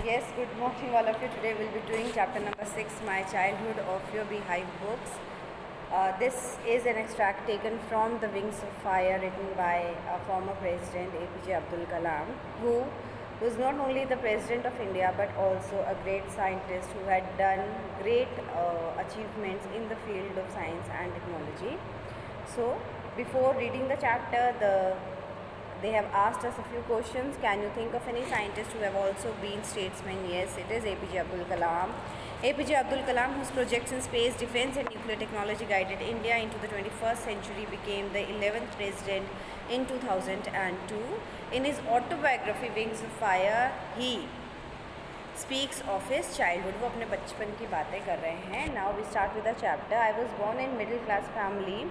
Yes, good morning all of you. Today we'll be doing chapter number 6, My Childhood of Your Beehive books. This is an extract taken from The Wings of Fire, written by former President APJ Abdul Kalam, who was not only the President of India but also a great scientist who had done great achievements in the field of science and technology. So, before reading the chapter, they have asked us a few questions. Can you think of any scientist who have also been statesmen? Yes, it is APJ Abdul Kalam. APJ Abdul Kalam, whose projects in space, defense and nuclear technology guided India into the 21st century, became the 11th president in 2002. In his autobiography Wings of Fire, he speaks of his childhood. वो अपने बचपन की बातें कर रहे हैं. Now we start with the chapter. I was born in middle class family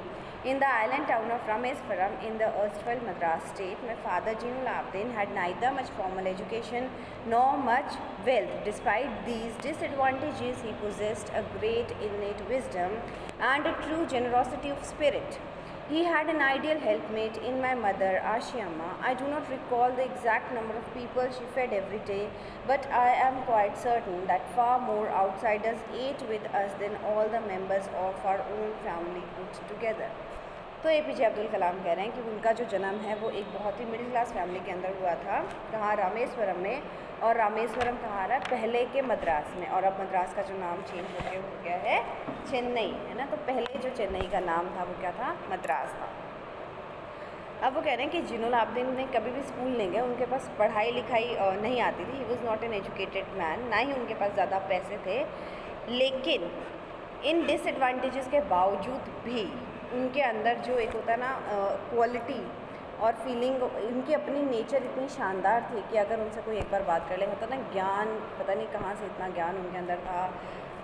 in the island town of Rameswaram in the erstwhile Madras state. My father Jinul Abdin had neither much formal education nor much wealth. Despite these disadvantages, he possessed a great innate wisdom and a true generosity of spirit. He had an ideal helpmate in my mother, Ashiyamma. I do not recall the exact number of people she fed every day, but I am quite certain that far more outsiders ate with us than all the members of our own family put together. तो APJ Abdul Kalam कह रहे हैं कि उनका जो जन्म है वो एक बहुत ही मिडिल क्लास फैमिली के अंदर हुआ था. कहाँ? रामेश्वरम में. और रामेश्वरम कहाँ रहा? पहले के मद्रास में. और अब मद्रास का जो नाम चेंज हो गया है चेन्नई, है ना. तो पहले जो चेन्नई का नाम था वो क्या था? मद्रास था. अब वो कह रहे हैं कि जिनुल आबदीन ने कभी भी स्कूल नहीं गए. उनके पास पढ़ाई लिखाई नहीं आती थी. He was not an educated man. ना ही उनके पास ज़्यादा पैसे थे. लेकिन इन डिसएडवांटेजेस के बावजूद भी उनके अंदर जो एक होता है ना क्वालिटी और फीलिंग, उनकी अपनी नेचर इतनी शानदार थी कि अगर उनसे कोई एक बार बात कर ले, होता ना ज्ञान, पता नहीं कहाँ से इतना ज्ञान उनके अंदर था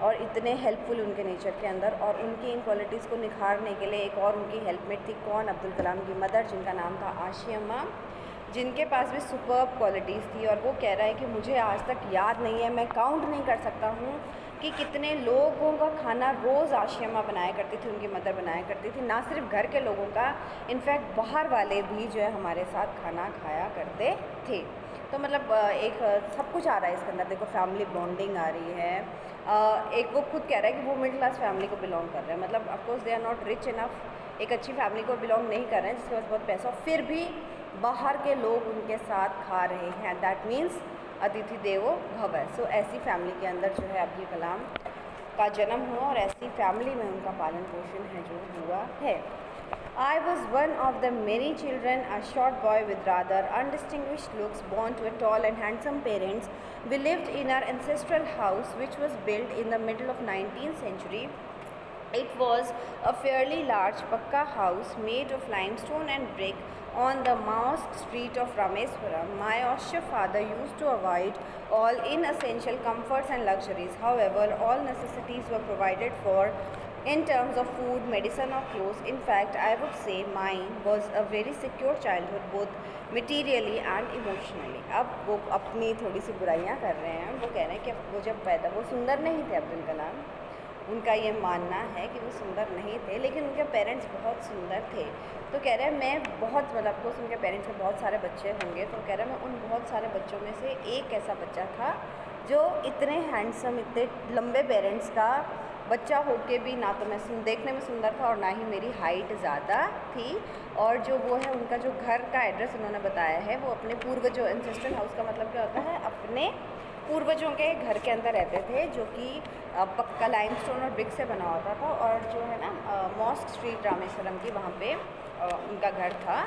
और इतने हेल्पफुल उनके नेचर के अंदर. और उनकी इन क्वालिटीज़ को निखारने के लिए एक और उनकी हेल्पमेट थी. कौन? अब्दुल कलाम की मदर, जिनका नाम था आशियम्मा, जिनके पास भी सुपर्ब क्वालिटीज़ थी. और वो कह रहा है कि मुझे आज तक याद नहीं है, मैं काउंट नहीं कर सकता हूँ कि कितने लोगों का खाना रोज़ आशियम्मा बनाया करती थी, उनकी मदर बनाया करती थी. ना सिर्फ घर के लोगों का, इनफैक्ट बाहर वाले भी जो है हमारे साथ खाना खाया करते थे. तो मतलब एक सब कुछ आ रहा है इसके अंदर. देखो, फैमिली बॉन्डिंग आ रही है. एक वो खुद कह रहा है कि वो मिडिल क्लास फैमिली को बिलोंग कर रहे हैं. मतलब of course they are not rich enough, एक अच्छी फैमिली को बिलोंग नहीं कर रहे हैं जिसके पास बहुत पैसा, फिर भी बाहर के लोग उनके साथ खा रहे हैं. दैट मीन्स अतिथि देवो भव. सो ऐसी फैमिली के अंदर जो है अब्दुल कलाम का जन्म हुआ और ऐसी फैमिली में उनका पालन पोषण है जो हुआ है. I was one of the many children, a short boy with rather undistinguished looks, born to a tall and handsome parents. We lived in our ancestral house, which was built in the middle of 19th century. It was a fairly large pakka house made of limestone and brick on the mosque street of Rameswaram. My austere father used to avoid all inessential comforts and luxuries. However, all necessities were provided for in terms of food, medicine or clothes. In fact, I would say mine was a very secure childhood, both materially and emotionally. अब वो अपनी थोड़ी सी बुराइयां कर रहे हैं. वो कह रहे हैं कि वो जब पैदा, वो सुंदर नहीं थे अब्दुल कलाम. उनका ये मानना है कि वो सुंदर नहीं थे, लेकिन उनके पेरेंट्स बहुत सुंदर थे. तो कह रहे हैं मैं बहुत, मतलब कुछ उनके पेरेंट्स के बहुत सारे बच्चे होंगे, तो कह रहे हैं मैं उन बहुत सारे बच्चों में से एक ऐसा बच्चा था जो इतने हैंडसम, इतने लंबे पेरेंट्स का बच्चा होके भी ना तो मैं देखने में सुंदर था और ना ही मेरी हाइट ज़्यादा थी. और जो वो है, उनका जो घर का एड्रेस उन्होंने बताया है, वो अपने पूर्वजों, एंसेस्ट्रल हाउस का मतलब क्या होता है, अपने पूर्वजों के घर के अंदर रहते थे, जो कि पक्का लाइमस्टोन और ब्रिक से बना होता था. और जो है ना मॉस्क स्ट्रीट रामेश्वरम की, वहाँ पे उनका घर था.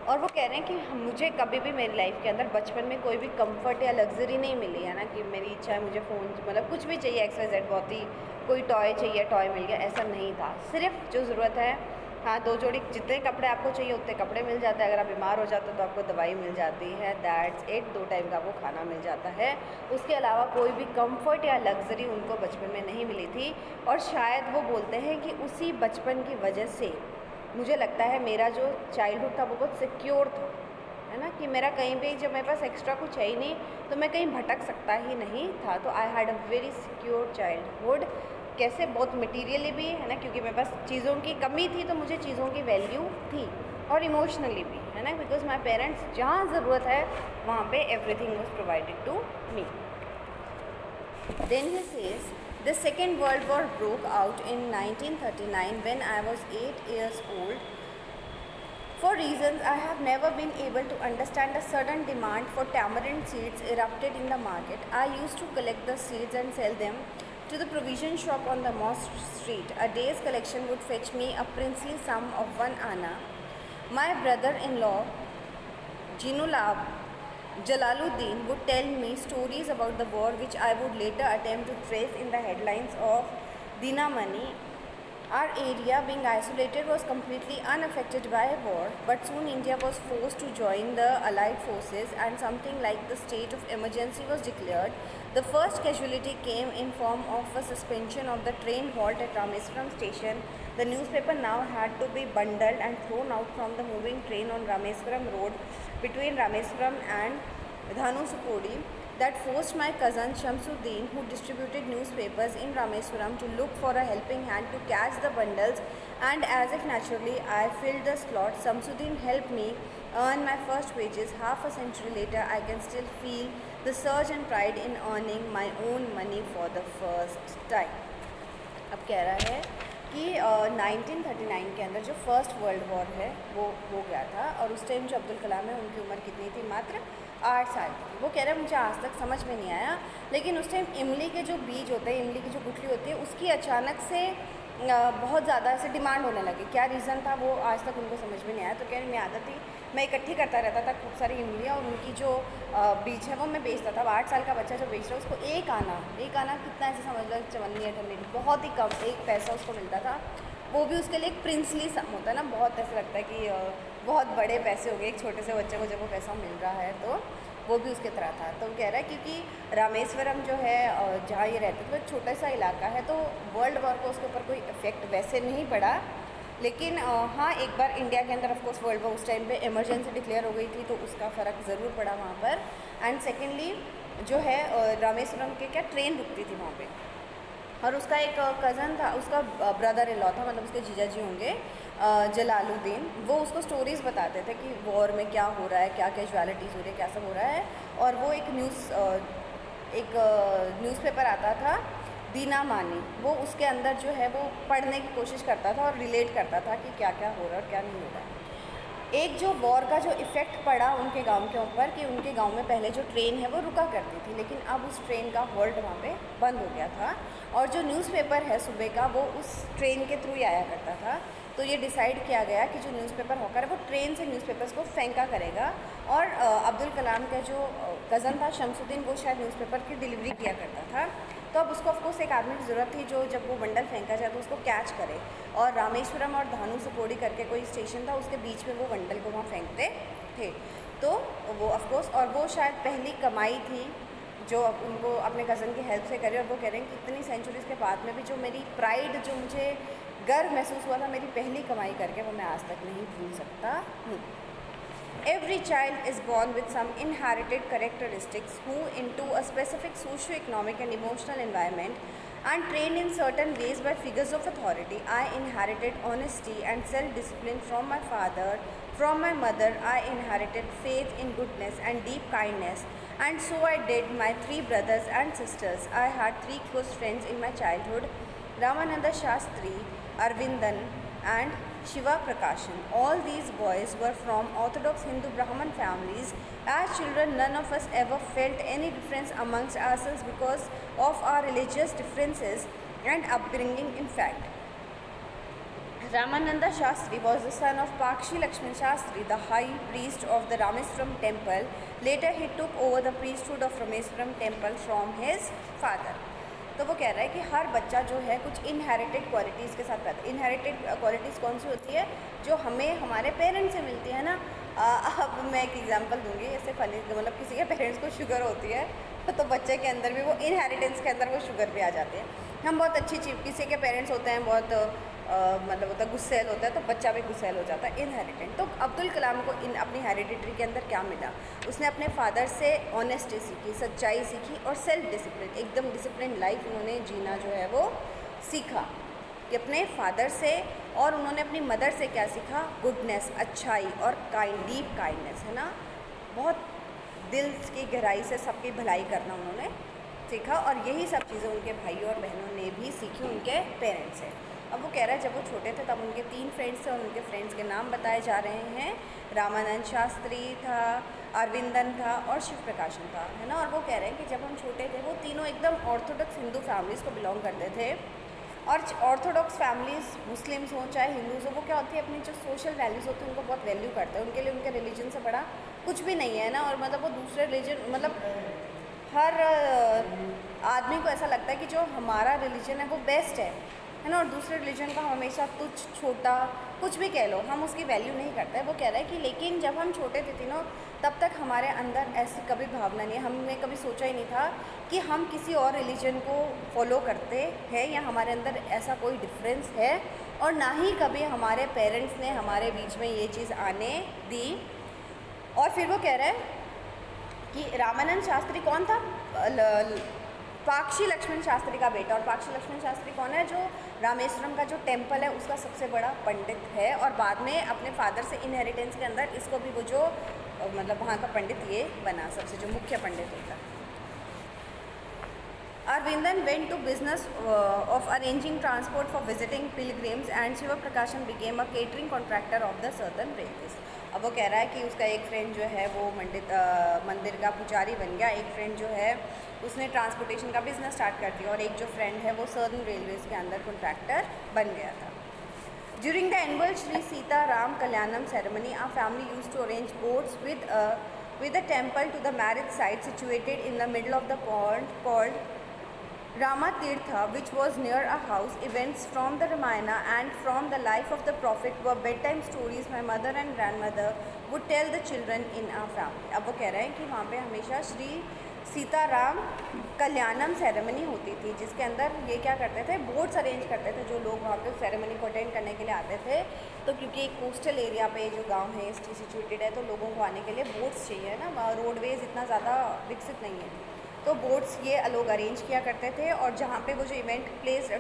और वो कह रहे हैं कि मुझे कभी भी मेरी लाइफ के अंदर बचपन में कोई भी कंफर्ट या लग्जरी नहीं मिली है ना, कि मेरी इच्छा है मुझे फ़ोन, मतलब कुछ भी चाहिए, XYZ, बहुत ही कोई टॉय चाहिए, टॉय मिल गया, ऐसा नहीं था. सिर्फ जो ज़रूरत है, हाँ, 2 जोड़ी, जितने कपड़े आपको चाहिए उतने कपड़े मिल जाते हैं. अगर आप बीमार हो जाते हो तो आपको दवाई मिल जाती है. That's it. 2 टाइम का आपको खाना मिल जाता है. उसके अलावा कोई भी कंफर्ट या लग्जरी उनको बचपन में नहीं मिली थी. और शायद वो बोलते हैं कि उसी बचपन की वजह से मुझे लगता है मेरा जो चाइल्डहुड था वो बहुत सिक्योर था, है ना, कि मेरा कहीं भी, जब मेरे पास एक्स्ट्रा कुछ है ही नहीं तो मैं कहीं भटक सकता ही नहीं था. तो I had a very secure childhood. कैसे? बहुत मटीरियली भी, है ना, क्योंकि मेरे पास चीज़ों की कमी थी तो मुझे चीज़ों की वैल्यू थी, और इमोशनली भी, है ना, बिकॉज माई पेरेंट्स जहाँ ज़रूरत है वहाँ पे everything was provided to me. Then he says, the Second World War broke out in 1939 when I was 8 years old. For reasons I have never been able to understand, a sudden demand for tamarind seeds erupted in the market. I used to collect the seeds and sell them to the provision shop on the Moss Street. A day's collection would fetch me a princely sum of 1 anna. My brother-in-law, Jinulab Jalaluddin, would tell me stories about the war which I would later attempt to trace in the headlines of Dinamani. Our area, being isolated, was completely unaffected by war, but soon India was forced to join the Allied forces and something like the state of emergency was declared. The first casualty came in form of a suspension of the train halt at Rameswaram station. The newspaper now had to be bundled and thrown out from the moving train on Rameswaram road between Rameswaram and Dhanusukodi. That forced my cousin Shamsuddin, who distributed newspapers in Rameswaram, to look for a helping hand to catch the bundles, and as if naturally I filled the slot. Shamsuddin helped me earn my first wages. Half a century later, I can still feel the surge and pride in earning my own money for the first time. अब कह रहा है कि 1939 के अंदर जो first world war है वो हो गया था, और उस टाइम जो अब्दुल कलाम है उनकी उम्र कितनी थी? मात्र 8 साल की थी। वो कह रहे हैं मुझे आज तक समझ में नहीं आया, लेकिन उस टाइम इमली के जो बीज होते हैं, इमली की जो गुठली होती है, उसकी अचानक से बहुत ज़्यादा ऐसे डिमांड होने लगी। क्या रीज़न था वो आज तक उनको समझ में नहीं आया। तो कह रहे मैं आदत थी, मैं इकट्ठी करता रहता था खूब सारी इमलियाँ, और उनकी जो बीज है वो मैं बेचता था। अब 8 साल का बच्चा जो बेच रहा है उसको एक आना कितना ऐसे समझ लो 74 बहुत ही कम, 1 पैसा उसको मिलता था। वो भी उसके लिए एक प्रिंसली सम होता है ना, बहुत ऐसा लगता है कि बहुत बड़े पैसे हो गए एक छोटे से बच्चे को जब वो पैसा मिल रहा है, तो वो भी उसके तरह था। तो वो कह रहा है क्योंकि रामेश्वरम जो है जहाँ ये रहते थे, तो छोटा सा इलाका है, तो वर्ल्ड वॉर को उसके ऊपर कोई इफेक्ट वैसे नहीं पड़ा। लेकिन हाँ, एक बार इंडिया के अंदर ऑफकोर्स वर्ल्ड वॉर उस टाइम पे इमरजेंसी डिक्लेयर हो गई थी, तो उसका फ़र्क ज़रूर पड़ा वहाँ पर। एंड सेकेंडली जो है रामेश्वरम के क्या ट्रेन रुकती थी वहाँ पे, और उसका एक कज़न था, उसका ब्रदर इन लॉ था, मतलब उसके जीजा जी होंगे जलालुद्दीन। वो उसको स्टोरीज़ बताते थे कि वॉर में क्या हो रहा है, क्या कैजुअलिटीज़ हो रही है, क्या सब हो रहा है। और वो एक न्यूज़पेपर आता था दीनामानी, वो उसके अंदर जो है वो पढ़ने की कोशिश करता था और रिलेट करता था कि क्या क्या हो रहा है और क्या नहीं हो रहा है। एक जो वॉर का जो इफ़ेक्ट पड़ा उनके गांव के ऊपर कि उनके गांव में पहले जो ट्रेन है वो रुका करती थी, लेकिन अब उस ट्रेन का हॉल्ट वहाँ पे बंद हो गया था, और जो न्यूज़पेपर है सुबह का वो उस ट्रेन के थ्रू ही आया करता था। तो ये डिसाइड किया गया कि जो न्यूज़पेपर हॉकर है वो ट्रेन से न्यूज़पेपर्स को फेंका करेगा, और अब्दुल कलाम का जो कज़न था शमसुद्दीन, वो शायद न्यूज़पेपर की डिलीवरी किया करता था। तो अब उसको ऑफकोर्स एक आदमी की ज़रूरत थी जो जब वो बंडल फेंका जाए तो उसको कैच करे, और रामेश्वरम और धानुसुकोडी करके कोई स्टेशन था, उसके बीच में वो बंडल को वहाँ फेंकते थे। तो वो ऑफकोर्स, और वो शायद पहली कमाई थी जो उनको अपने कज़न की हेल्प से करे, और वो कह रहे हैं कि इतनी सेंचुरीज़ के बाद में भी जो मेरी प्राइड, जो मुझे गर्व महसूस हुआ था मेरी पहली कमाई करके, वो मैं आज तक नहीं भूल सकता हूँ। Every child is born with some inherited characteristics who into a specific socio-economic and emotional environment and trained in certain ways by figures of authority. I inherited honesty and self-discipline from my father. From my mother, I inherited faith in goodness and deep kindness. And so I did my 3 brothers and sisters. I had 3 close friends in my childhood, Ramananda Shastri, Arvindan and Shiva Prakashan. All these boys were from Orthodox Hindu Brahman families. As children, none of us ever felt any difference amongst ourselves because of our religious differences and upbringing. In fact, Ramananda Shastri was the son of Pakshi Lakshman Shastri, the high priest of the Rameswaram temple. Later, he took over the priesthood of Rameswaram temple from his father. तो वो कह रहा है कि हर बच्चा जो है कुछ इनहेरिटेड क्वालिटीज़ के साथ पैदा। इनहेरिटेड क्वालिटीज़ कौन सी होती है? जो हमें हमारे पेरेंट्स से मिलती है ना। अब मैं एक एग्जांपल दूंगी, जैसे फनी, मतलब किसी के पेरेंट्स को शुगर होती है तो बच्चे के अंदर भी वो इनहेरिटेंस के अंदर वो शुगर भी आ जाती है। हम बहुत अच्छी चीज़, किसी के पेरेंट्स होते हैं बहुत मतलब होता है गुस्सैल होता है, तो बच्चा भी गुस्सैल हो जाता है, इनहेरिटेंट। तो अब्दुल कलाम को अपनी हेरिडिटरी के अंदर क्या मिला? उसने अपने फादर से ऑनेस्टी सीखी, सच्चाई सीखी, और सेल्फ डिसिप्लिन, एकदम डिसिप्लिन लाइफ उन्होंने जीना जो है वो सीखा कि अपने फादर से। और उन्होंने अपनी मदर से क्या सीखा? गुडनेस, अच्छाई, और डीप काइंडनेस, है ना, बहुत दिल की गहराई से सबकी भलाई करना उन्होंने सीखा, और यही सब चीज़ें उनके भाइयों और बहनों ने भी सीखी उनके पेरेंट्स से। अब वो कह रहा है जब वो छोटे थे तब उनके 3 फ्रेंड्स थे और उनके फ्रेंड्स के नाम बताए जा रहे हैं। रामानंद शास्त्री था, अरविंदन था और शिव प्रकाशन था, है ना। और वो कह रहे हैं कि जब हम छोटे थे वो तीनों एकदम ऑर्थोडॉक्स हिंदू फैमिलीज़ को बिलोंग करते थे। और ऑर्थोडॉक्स फैमिलीज़ मुस्लिम्स हों चाहे हिंदूज़ हो, वो क्या होती है अपनी जो सोशल वैल्यूज़ होती है उनको बहुत वैल्यू करते हैं। उनके लिए उनके रिलीजन से बड़ा कुछ भी नहीं है ना। और मतलब वो दूसरे रिलीजन, मतलब हर आदमी को ऐसा लगता है कि जो हमारा रिलीजन है वो बेस्ट है ना। और दूसरे रिलीजन का हमेशा तुच्छ, छोटा, कुछ भी कह लो, हम उसकी वैल्यू नहीं करते। वो कह रहा है कि लेकिन जब हम छोटे थे तीनों तब तक हमारे अंदर ऐसी कभी भावना नहीं है, हमने कभी सोचा ही नहीं था कि हम किसी और रिलीजन को फॉलो करते हैं या हमारे अंदर ऐसा कोई डिफरेंस है। और ना ही कभी हमारे पेरेंट्स ने हमारे बीच में ये चीज़ आने दी। और फिर वो कह रहा है कि रामानंद शास्त्री कौन था? पाक्षी लक्ष्मण शास्त्री का बेटा। और पाक्षी लक्ष्मण शास्त्री कौन है? जो रामेश्वरम का जो टेम्पल है उसका सबसे बड़ा पंडित है। और बाद में अपने फादर से इनहेरिटेंस के अंदर इसको भी वो जो मतलब वहाँ का पंडित ये बना, सबसे जो मुख्य पंडित होता है। Arvindan went to business of arranging transport for visiting pilgrims, and Shiva Prakashan became a catering contractor of the southern railways. अब वो कह रहा है कि उसका एक फ्रेंड जो है वो मंदिर का पुजारी बन गया, एक फ्रेंड जो है उसने ट्रांसपोर्टेशन का बिजनेस स्टार्ट कर दिया, और एक जो फ्रेंड है वो सर्दर्न रेलवेज़ के अंदर कॉन्ट्रैक्टर बन गया था। During the annual Sri Sita Ram Kalyanam ceremony, our family used to arrange boats with a temple to the marriage site situated in the middle of the pond called Ramatirtha, which was near a house. Events from the Ramayana and from the life of the prophet were bedtime stories my mother and grandmother would tell the children in our family. अब वो कह रहे हैं कि वहाँ पे हमेशा श्री सीताराम कल्याणम ceremony होती थी, जिसके अंदर ये क्या करते थे, बोट्स अरेंज करते थे। जो लोग वहाँ पे सेरेमनी को अटेंड करने के लिए आते थे, तो क्योंकि एक कोस्टल एरिया पे जो गांव है सिचुएटेड है, तो लोगों को आने के लिए बोट्स चाहिए ना, रोडवेज़ इतना ज़्यादा विकसित नहीं है, तो बोट्स ये लोग अरेंज किया करते थे। और जहाँ पे वो जो इवेंट प्लेस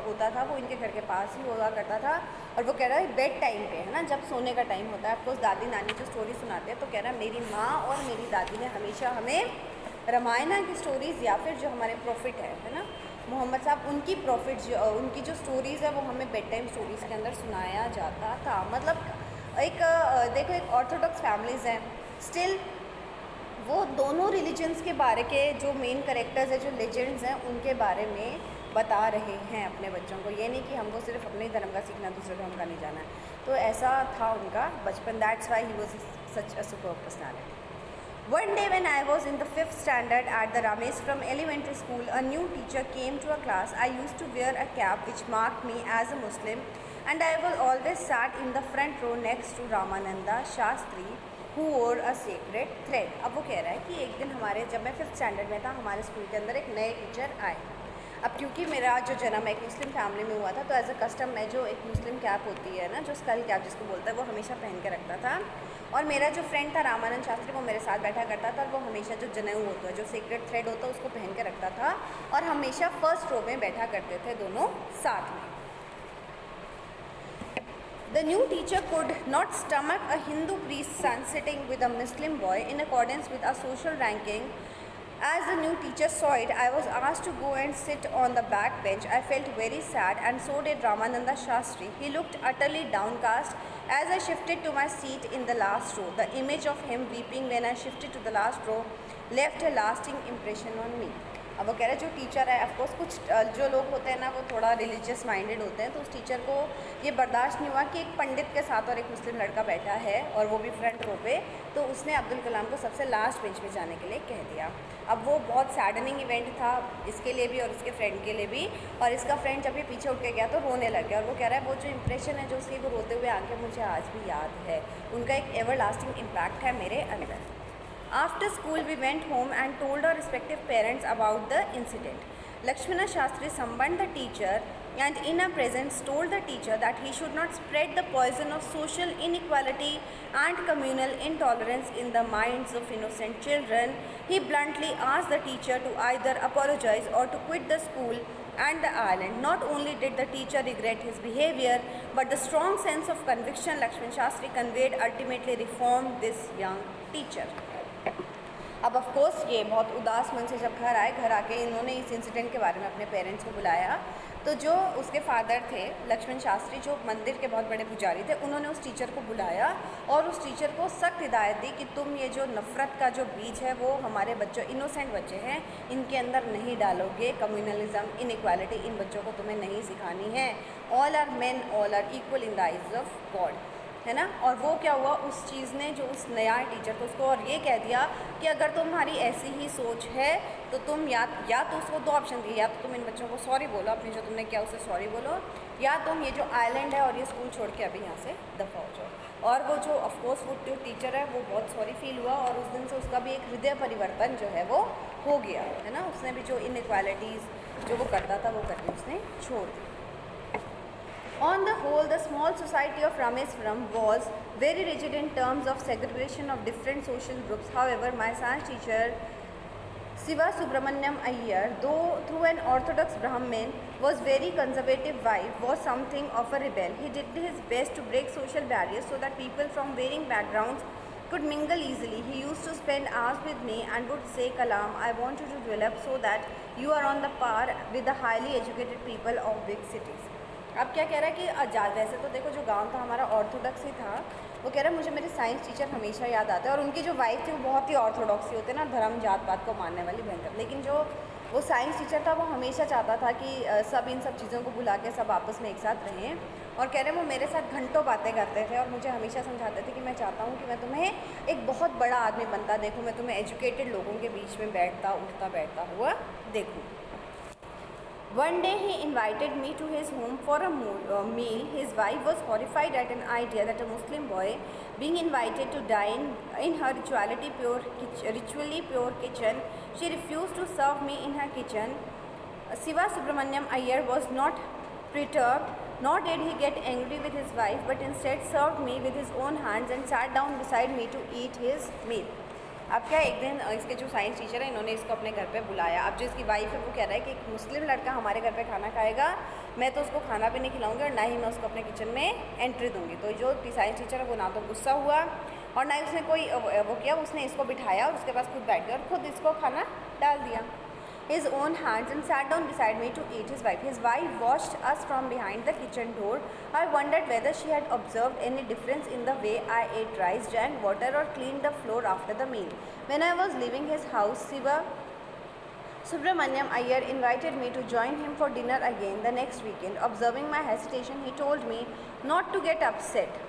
होता था वो इनके घर के पास ही हुआ करता था। और वो कह रहा है बेड टाइम पे, है ना, जब सोने का टाइम होता है, आपको दादी नानी जो स्टोरी सुनाते हैं, तो कह रहा है मेरी माँ और मेरी दादी ने हमेशा हमें रामायणा की स्टोरीज़ या फिर जो हमारे प्रॉफिट है ना मोहम्मद साहब, उनकी प्रॉफिट उनकी जो स्टोरीज़ है वो हमें बेड टाइम स्टोरीज़ के अंदर सुनाया जाता था। मतलब एक देखो, एक ऑर्थोडॉक्स फैमिलीज़ हैं, स्टिल वो दोनों रिलीजन्स के बारे के जो मेन करेक्टर्स हैं, जो लेजेंड्स हैं, उनके बारे में बता रहे हैं अपने बच्चों को। ये नहीं कि हमको सिर्फ अपने धर्म का सीखना, दूसरे धर्म का नहीं जाना है। तो ऐसा था उनका बचपन। That's why he was such a super personality. One day when I was in the 5th standard at the Rameswaram Elementary School, a new teacher came to a class. I used to wear a cap which marked me as a Muslim, and I was always sat in the front row next to Ramananda Shastri, who wore a sacred thread. अब वो कह रहा है कि एक दिन जब मैं 5th स्टैंडर्ड में था, हमारे स्कूल के अंदर एक नए टीचर आए। अब क्योंकि मेरा जो जन्म एक मुस्लिम फैमिली में हुआ था, तो एज अ कस्टम मैं जो एक मुस्लिम कैप होती है ना, जो स्कल कैप जिसको बोलता है, वो हमेशा पहन के रखता था। और मेरा जो फ्रेंड था रामानंद शास्त्री, वो मेरे साथ बैठा करता था, और वो हमेशा जो जनेऊ होता है, जो सीक्रेट थ्रेड होता है, उसको पहन के रखता था, और हमेशा फर्स्ट रो में बैठा करते थे दोनों साथ में। The new teacher could not stomach a Hindu priest's son sitting with a Muslim boy in accordance with our social ranking. As the new teacher saw it, I was asked to go and sit on the back bench. I felt very sad, and so did Ramananda Shastri. He looked utterly downcast as I shifted to my seat in the last row. The image of him weeping when I shifted to the last row left a lasting impression on me. अब वो कह रहे हैं जो teacher है, of course कुछ जो लोग होते हैं ना वो थोड़ा रिलीजियस माइंडेड होते हैं, तो उस टीचर को ये बर्दाश्त नहीं हुआ कि एक पंडित के साथ और एक मुस्लिम लड़का बैठा है, और वो भी फ्रंट रो पे, तो उसने अब्दुल कलाम को सबसे लास्ट बेंच पे जाने के लिए कह दिया। अब वो बहुत सैडनिंग इवेंट था इसके लिए भी और उसके फ्रेंड के लिए भी, और इसका फ्रेंड जब ये पीछे उठ के गया तो रोने लग गया। और वो कह रहा है वो जो इम्प्रेशन है जो उसकी वो रोते हुए आंखें मुझे आज भी याद है, उनका एक एवर लास्टिंग इम्पैक्ट है मेरे अंदर। After school, we went home and told our respective parents about the incident. Lakshmana Shastri summoned the teacher and in our presence told the teacher that he should not spread the poison of social inequality and communal intolerance in the minds of innocent children. He bluntly asked the teacher to either apologize or to quit the school and the island. Not only did the teacher regret his behavior, but the strong sense of conviction Lakshmana Shastri conveyed ultimately reformed this young teacher. अब of course ये बहुत उदास मन से जब घर आके इन्होंने इस इंसिडेंट के बारे में अपने पेरेंट्स को बुलाया, तो जो उसके फादर थे लक्ष्मण शास्त्री, जो मंदिर के बहुत बड़े पुजारी थे, उन्होंने उस टीचर को बुलाया और उस टीचर को सख्त हिदायत दी कि तुम ये जो नफ़रत का जो बीज है वो हमारे बच्चों, इनोसेंट बच्चे हैं, इनके अंदर नहीं डालोगे। कम्युनलिज्म, इनइक्वालिटी इन बच्चों को तुम्हें नहीं सिखानी है। All are men, all are equal in the eyes of God, है ना। और वो क्या हुआ, उस चीज़ ने, जो उस नया टीचर था उसको और ये कह दिया कि अगर तुम्हारी ऐसी ही सोच है तो तुम या तो उसको दो ऑप्शन दिए, या तो तुम इन बच्चों को सॉरी बोलो, अपने जो तुमने किया उसे सॉरी बोलो, या तुम ये जो आइलैंड है और ये स्कूल छोड़ के अभी यहाँ से दफ़ा हो जाओ। और वो जो ऑफकोर्स वो जो टीचर है वो बहुत सॉरी फील हुआ और उस दिन से उसका भी एक हृदय परिवर्तन जो है वो हो गया, है ना। उसने भी जो इनइक्वालिटीज़ जो वो करता था वो करके उसने छोड़ दी। On the whole, the small society of Rameswaram was very rigid in terms of segregation of different social groups. However, my science teacher Siva Subramaniam Iyer, though through an orthodox Brahmin, was very conservative wife, was something of a rebel. He did his best to break social barriers so that people from varying backgrounds could mingle easily. He used to spend hours with me and would say, Kalam, I want you to develop so that you are on the par with the highly educated people of big cities. अब क्या कह रहा है कि आजाद, वैसे तो देखो जो गांव था हमारा ऑर्थोडॉक्स ही था, वो कह रहा है मुझे मेरे साइंस टीचर हमेशा याद आते हैं। और उनकी जो वाइफ थी वो बहुत ही ऑर्थोडॉक्स ही होते ना, धर्म जात पात को मानने वाली भयंकर। लेकिन जो वो साइंस टीचर था वो हमेशा चाहता था कि सब इन सब चीज़ों को भुला के सब आपस में एक साथ रहें। और कह रहे हैं वो मेरे साथ घंटों बातें करते थे और मुझे हमेशा समझाते थे कि मैं चाहता हूँ कि मैं तुम्हें एक बहुत बड़ा आदमी बनता देखूँ, मैं तुम्हें एजुकेटेड लोगों के बीच में बैठता उठता हुआ देखूँ। One day he invited me to his home for a meal. His wife was horrified at an idea that a Muslim boy being invited to dine in her ritually pure kitchen. She refused to serve me in her kitchen. Siva Subramaniam Iyer was not perturbed, nor did he get angry with his wife, but instead served me with his own hands and sat down beside me to eat his meal. अब क्या, एक दिन इसके जो science teacher है इन्होंने इसको अपने घर पे बुलाया। अब जो इसकी वाइफ है वो कह रहा है कि एक मुस्लिम लड़का हमारे घर पे खाना खाएगा, मैं तो उसको खाना भी नहीं खिलाऊंगी और ना ही मैं उसको अपने किचन में एंट्री दूंगी। तो जो साइंस टीचर है वो ना तो गुस्सा हुआ और ना ही उसने कोई वो किया, उसने इसको बिठाया और उसके पास खुद बैठ गया और खुद इसको खाना डाल दिया his own hands and sat down beside me to eat his wife. His wife watched us from behind the kitchen door. I wondered whether she had observed any difference in the way I ate rice, drank water or cleaned the floor after the meal. When I was leaving his house, Siva Subramaniam Iyer invited me to join him for dinner again the next weekend. Observing my hesitation, he told me not to get upset.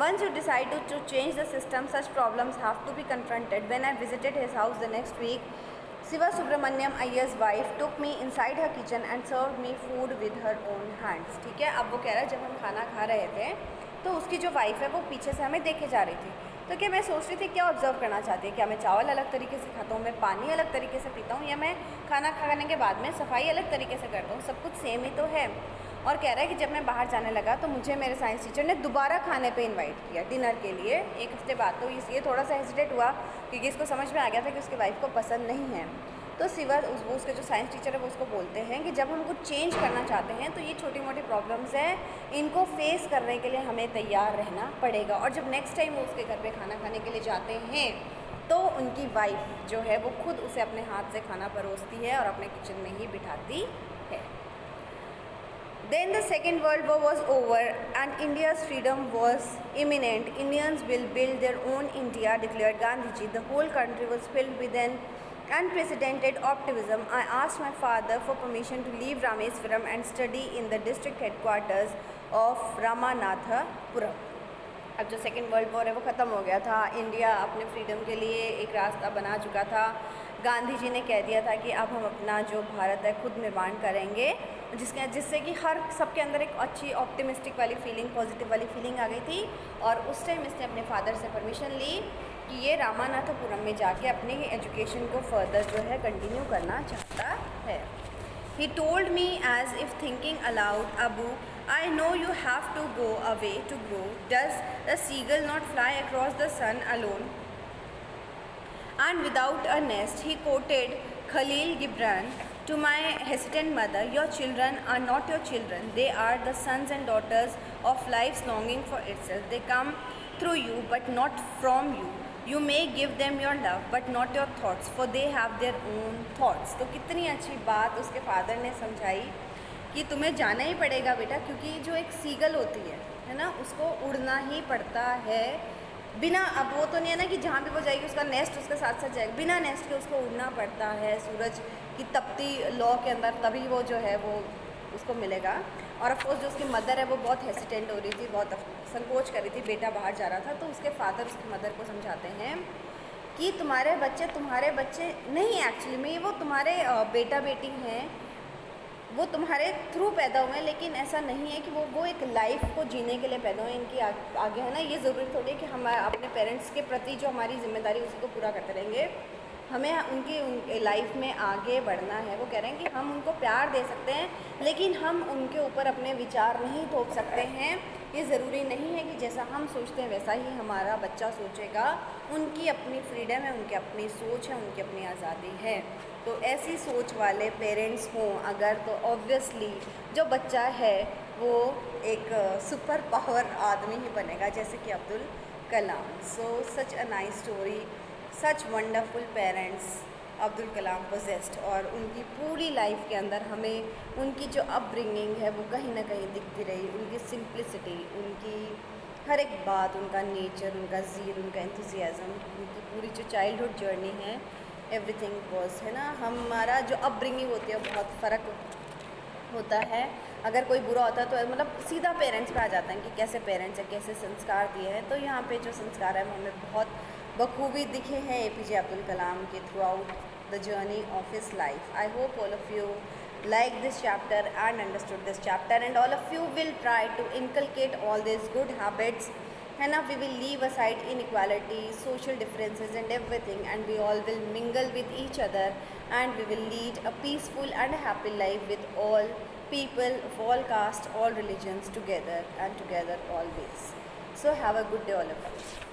Once you decide to change the system, such problems have to be confronted. When I visited his house the next week, Siva Subramaniam Iyer's wife took me inside her kitchen and served me food with her own hands. ठीक है, अब वो कह रहा है जब हम खाना खा रहे थे तो उसकी जो वाइफ है वो पीछे से हमें देखे जा रही थी। तो क्या मैं सोच रही थी क्या ऑब्जर्व करना चाहती है, क्या मैं चावल अलग तरीके से खाता हूँ, मैं पानी अलग तरीके से पीता हूँ, या मैं खाना खाने के बाद में सफाई अलग तरीके से करता हूँ, सब कुछ सेम ही तो है। और कह रहा है कि जब मैं बाहर जाने लगा तो मुझे मेरे साइंस टीचर ने दोबारा खाने पे इनवाइट किया डिनर के लिए 1 हफ्ते बाद। तो ये थोड़ा सा हेजिटेट हुआ क्योंकि इसको समझ में आ गया था कि उसकी वाइफ को पसंद नहीं है। तो सिवा उसके जो साइंस टीचर है वो उसको बोलते हैं कि जब हम कुछ चेंज करना चाहते हैं तो ये छोटी मोटी प्रॉब्लम्स हैं, इनको फेस करने के लिए हमें तैयार रहना पड़ेगा। और जब नेक्स्ट टाइम वो उसके घर पे खाना खाने के लिए जाते हैं तो उनकी वाइफ जो है वो खुद उसे अपने हाथ से खाना परोसती है और अपने किचन में ही बिठाती है। Then the Second World War was over and India's freedom was imminent. Indians will build their own India, declared Gandhiji. The whole country was filled with an unprecedented optimism. I asked my father for permission to leave Rameswaram and study in the district headquarters of Ramanathapuram. अब जो second world war है वो ख़त्म हो गया था, India अपने freedom के लिए एक रास्ता बना चुका था। गांधी जी ने कह दिया था कि अब हम अपना जो भारत है खुद निर्माण करेंगे, जिससे कि हर सबके अंदर एक अच्छी ऑप्टिमिस्टिक वाली फीलिंग, पॉजिटिव वाली फीलिंग आ गई थी। और उस टाइम इसने अपने फादर से परमिशन ली कि ये रामानाथपुरम में जाके अपने एजुकेशन को फर्दर जो है कंटिन्यू करना चाहता है। He told me as if thinking aloud, Abu, I know you have to go away to grow. Does the seagull not fly across the sun alone and without a nest? He quoted Khalil Gibran to my hesitant mother, your children are not your children. They are the sons and daughters of life's longing for itself. They come through you but not from you. You may give them your love but not your thoughts for they have their own thoughts. तो कितनी अच्छी बात उसके father ने समझाई कि तुम्हें जाना ही पड़ेगा बेटा, क्योंकि जो एक सीगल होती है ना, उसको उड़ना ही पड़ता है बिना, अब वो तो नहीं है ना कि जहाँ भी वो जाएगी उसका नेस्ट उसके साथ साथ जाएगा, बिना नेस्ट के उसको उड़ना पड़ता है सूरज की तपती लौ के अंदर, तभी वो जो है वो उसको मिलेगा। और ऑफकोर्स जो उसकी मदर है वो बहुत हेसिटेंट हो रही थी, बहुत संकोच कर रही थी, बेटा बाहर जा रहा था। तो उसके फादर उसकी मदर को समझाते हैं कि तुम्हारे बच्चे नहीं, एक्चुअली में वो तुम्हारे बेटा बेटी हैं, वो तुम्हारे थ्रू पैदा हुए हैं, लेकिन ऐसा नहीं है कि वो एक लाइफ को जीने के लिए पैदा हुए। इनकी आगे है ना, ये ज़रूरी थोड़ी है कि हम अपने पेरेंट्स के प्रति जो हमारी जिम्मेदारी उसी को पूरा करते रहेंगे, हमें उनकी लाइफ में आगे बढ़ना है। वो कह रहे हैं कि हम उनको प्यार दे सकते हैं, लेकिन हम उनके ऊपर अपने विचार नहीं थोप सकते हैं। ये ज़रूरी नहीं है कि जैसा हम सोचते हैं वैसा ही हमारा बच्चा सोचेगा। उनकी अपनी फ्रीडम है, उनकी अपनी सोच है, उनकी अपनी आज़ादी है। तो ऐसी सोच वाले पेरेंट्स हों अगर, तो ऑब्वियसली जो बच्चा है वो एक सुपर पावर आदमी ही बनेगा, जैसे कि Abdul Kalam. So such a nice story, such wonderful parents Abdul Kalam possessed. और उनकी पूरी लाइफ के अंदर हमें उनकी जो अपब्रिंगिंग है वो कहीं ना कहीं दिखती रही, उनकी सिंप्लिसिटी, उनकी हर एक बात, उनका नेचर, उनका ज़ील, उनका एंथुजियाज़म, उनकी पूरी जो चाइल्डहुड जर्नी है, एवरीथिंग वॉज, है ना। हमारा जो अपब्रिंगिंग होती है बहुत फ़र्क होता है। अगर कोई बुरा होता है तो मतलब सीधा पेरेंट्स पे आ जाता है कि कैसे पेरेंट्स हैं, कैसे संस्कार दिए हैं। तो यहाँ पे जो संस्कार है वो हमें बहुत बखूबी दिखे हैं APJ अब्दुल कलाम के through out the journey of his life. I hope all of you like this chapter and understood this chapter, and all of you will try to inculcate all these good habits, है ना। We will leave aside inequality, social differences and everything, and we all will mingle with each other, and we will lead a peaceful and a happy life with all people of all caste, all religions together, and together always. So have a good day all of you.